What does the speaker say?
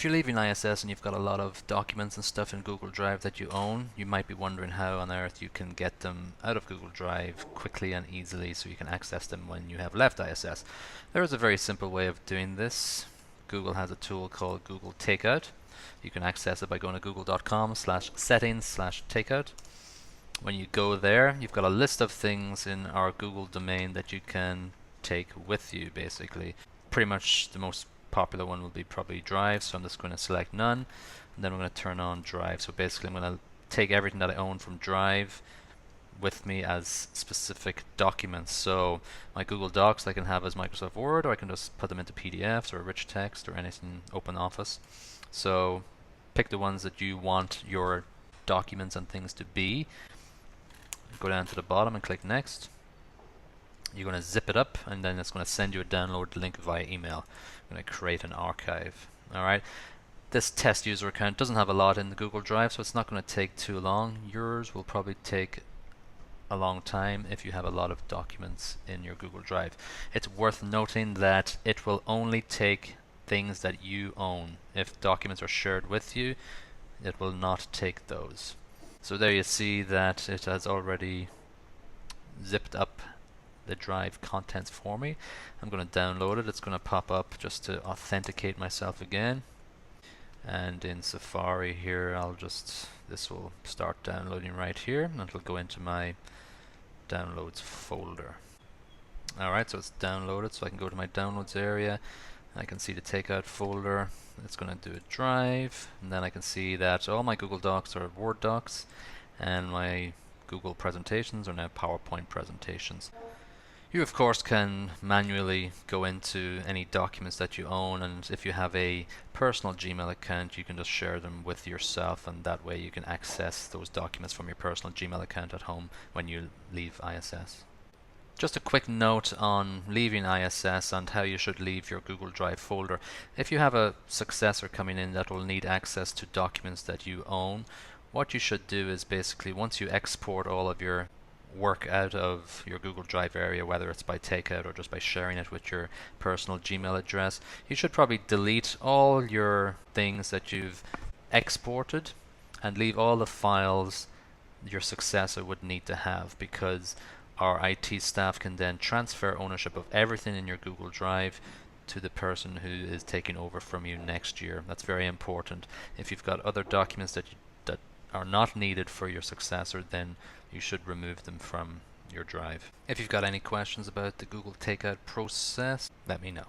If you're leaving ISS and you've got a lot of documents and stuff in Google Drive that you own, you might be wondering how on earth you can get them out of Google Drive quickly and easily so you can access them when you have left ISS. There is a very simple way of doing this. Google has a tool called Google Takeout. You can access it by going to google.com/settings/takeout. When you go there, you've got a list of things in our Google domain that you can take with you, basically. Pretty much the most popular one will be probably Drive, so I'm just going to select none, and then I'm going to turn on Drive. So basically I'm going to take everything that I own from Drive with me as specific documents. So my Google Docs I can have as Microsoft Word, or I can just put them into PDFs or rich text or anything Open Office. So pick the ones that you want your documents and things to be. Go down to the bottom and click Next. You're going to zip it up, and then it's going to send you a download link via email. I'm going to create an archive. Alright, this test user account doesn't have a lot in the Google Drive, so it's not going to take too long. Yours will probably take a long time if you have a lot of documents in your Google Drive. It's worth noting that it will only take things that you own. If documents are shared with you, it will not take those. So there you see that it has already zipped up the Drive contents for me. I'm going to download it. It's going to pop up just to authenticate myself again. And in Safari here, this will start downloading right here, and it'll go into my downloads folder. Alright, so it's downloaded, so I can go to my downloads area. I can see the takeout folder. It's going to do a Drive, and then I can see that all my Google Docs are Word docs, and my Google presentations are now PowerPoint presentations. You of course can manually go into any documents that you own, and if you have a personal Gmail account you can just share them with yourself, and that way you can access those documents from your personal Gmail account at home when you leave ISS. Just a quick note on leaving ISS and how you should leave your Google Drive folder. If you have a successor coming in that will need access to documents that you own, what you should do is basically once you export all of your work out of your Google Drive area, whether it's by takeout or just by sharing it with your personal Gmail address, you should probably delete all your things that you've exported and leave all the files your successor would need to have, because our IT staff can then transfer ownership of everything in your Google Drive to the person who is taking over from you next year. That's very important. If you've got other documents that are not needed for your successor, then you should remove them from your drive. If you've got any questions about the Google Takeout process, let me know.